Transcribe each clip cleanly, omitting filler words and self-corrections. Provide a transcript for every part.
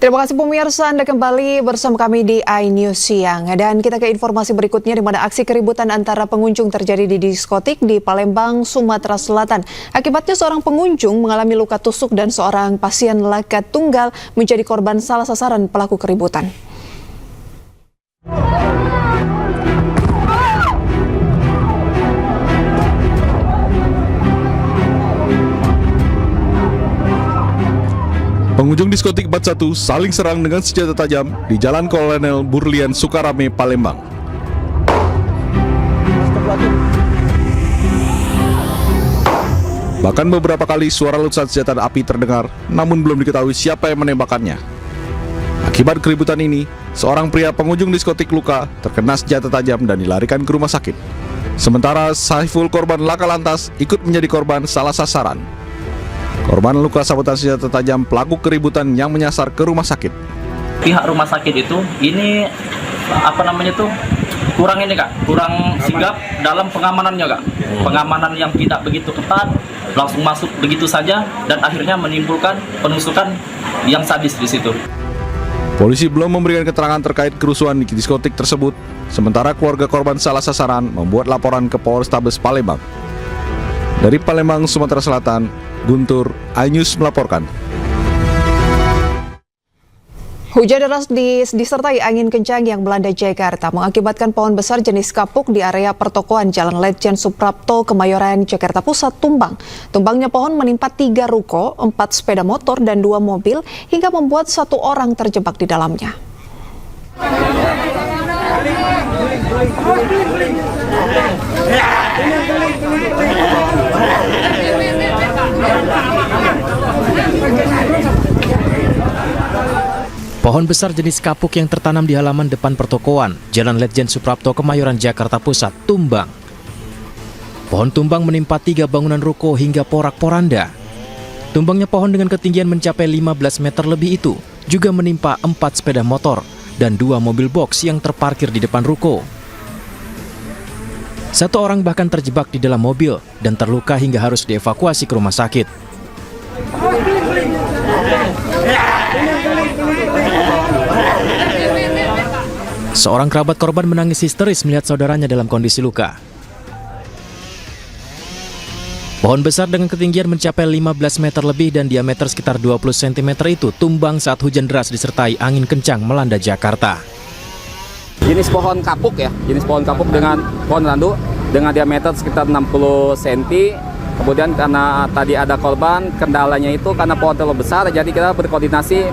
Terima kasih pemirsa, Anda kembali bersama kami di iNews Siang. Dan kita ke informasi berikutnya, di mana aksi keributan antara pengunjung terjadi di diskotik di Palembang, Sumatera Selatan. Akibatnya seorang pengunjung mengalami luka tusuk dan seorang pasien lakat tunggal menjadi korban salah sasaran pelaku keributan. Pengunjung diskotik 41 saling serang dengan senjata tajam di Jalan Kolonel Burlian Sukarame, Palembang. Bahkan beberapa kali suara letusan senjata api terdengar, namun belum diketahui siapa yang menembakkannya. Akibat keributan ini, seorang pria pengunjung diskotik luka terkena senjata tajam dan dilarikan ke rumah sakit. Sementara Saiful, korban laka lantas, ikut menjadi korban salah sasaran. Korban luka sabetan senjata tajam pelaku keributan yang menyasar ke rumah sakit. Pihak rumah sakit itu kurang sigap dalam pengamanannya, Kak. Pengamanan yang tidak begitu ketat, langsung masuk begitu saja dan akhirnya menimbulkan penusukan yang sadis di situ. Polisi belum memberikan keterangan terkait kerusuhan di diskotik tersebut, sementara keluarga korban salah sasaran membuat laporan ke Polrestabes Palembang. Dari Palembang, Sumatera Selatan, Guntur, iNews melaporkan. Hujan deras disertai angin kencang yang melanda Jakarta mengakibatkan pohon besar jenis kapuk di area pertokoan Jalan Letjen Suprapto, Kemayoran, Jakarta Pusat tumbang. Tumbangnya pohon menimpa 3 ruko, 4 sepeda motor, dan 2 mobil hingga membuat 1 orang terjebak di dalamnya. Pohon besar jenis kapuk yang tertanam di halaman depan pertokoan Jalan Letjen Suprapto, Kemayoran, Jakarta Pusat tumbang. Pohon tumbang menimpa 3 bangunan ruko hingga porak-poranda. Tumbangnya pohon dengan ketinggian mencapai 15 meter lebih itu juga menimpa 4 sepeda motor dan 2 mobil box yang terparkir di depan ruko. 1 orang bahkan terjebak di dalam mobil dan terluka hingga harus dievakuasi ke rumah sakit. Seorang kerabat korban menangis histeris melihat saudaranya dalam kondisi luka. Pohon besar dengan ketinggian mencapai 15 meter lebih dan diameter sekitar 20 cm itu tumbang saat hujan deras disertai angin kencang melanda Jakarta. Jenis pohon kapuk ya, jenis pohon kapuk dengan pohon randu dengan diameter sekitar 60 cm. Kemudian karena tadi ada korban, kendalanya itu karena pohon terlalu besar, jadi kita berkoordinasi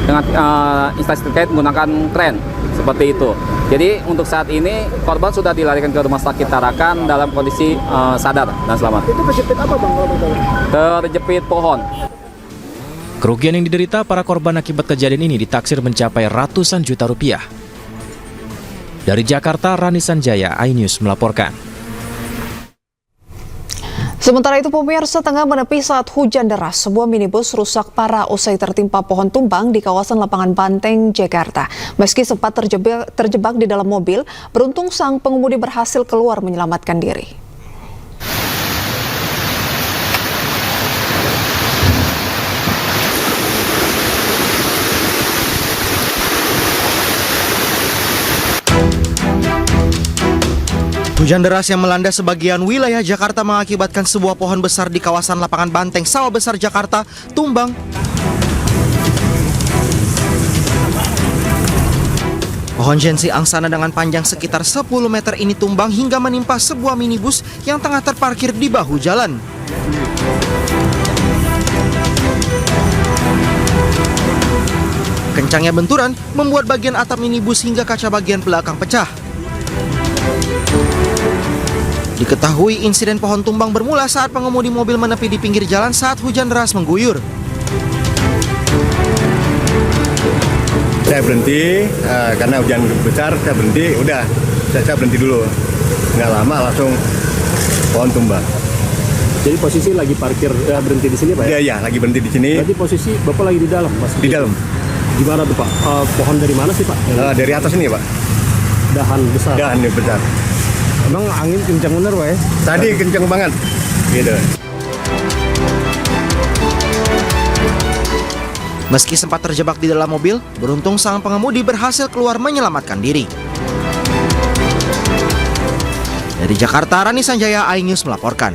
dengan instansi terkait menggunakan kren seperti itu. Jadi untuk saat ini korban sudah dilarikan ke rumah sakit Tarakan dalam kondisi sadar dan selamat. Itu terjepit apa bang? Terjepit pohon. Kerugian yang diderita para korban akibat kejadian ini ditaksir mencapai ratusan juta rupiah. Dari Jakarta, Rani Sanjaya, iNews melaporkan. Sementara itu pemirsa, tengah menepi saat hujan deras, sebuah minibus rusak parah usai tertimpa pohon tumbang di kawasan Lapangan Banteng, Jakarta. Meski sempat terjebak di dalam mobil, beruntung sang pengemudi berhasil keluar menyelamatkan diri. Hujan deras yang melanda sebagian wilayah Jakarta mengakibatkan sebuah pohon besar di kawasan Lapangan Banteng, Sawah Besar, Jakarta, tumbang. Pohon jensi angsana dengan panjang sekitar 10 meter ini tumbang hingga menimpa sebuah minibus yang tengah terparkir di bahu jalan. Kencangnya benturan membuat bagian atap minibus hingga kaca bagian belakang pecah. Diketahui insiden pohon tumbang bermula saat pengemudi mobil menepi di pinggir jalan saat hujan deras mengguyur. Saya berhenti karena hujan besar, saya berhenti, udah saya berhenti dulu. Nggak lama langsung pohon tumbang. Jadi posisi lagi parkir berhenti di sini Pak ya? Iya, lagi berhenti di sini. Berarti posisi Bapak lagi di dalam Mas? Di dalam. Gimana tuh Pak? Pohon dari mana sih Pak? Dari atas ini Pak. Dahan besar? Dahan besar. Emang angin kencang bener Pak ya? Tadi kencang banget. Gitu. Meski sempat terjebak di dalam mobil, beruntung sang pengemudi berhasil keluar menyelamatkan diri. Dari Jakarta, Rani Sanjaya, iNews melaporkan.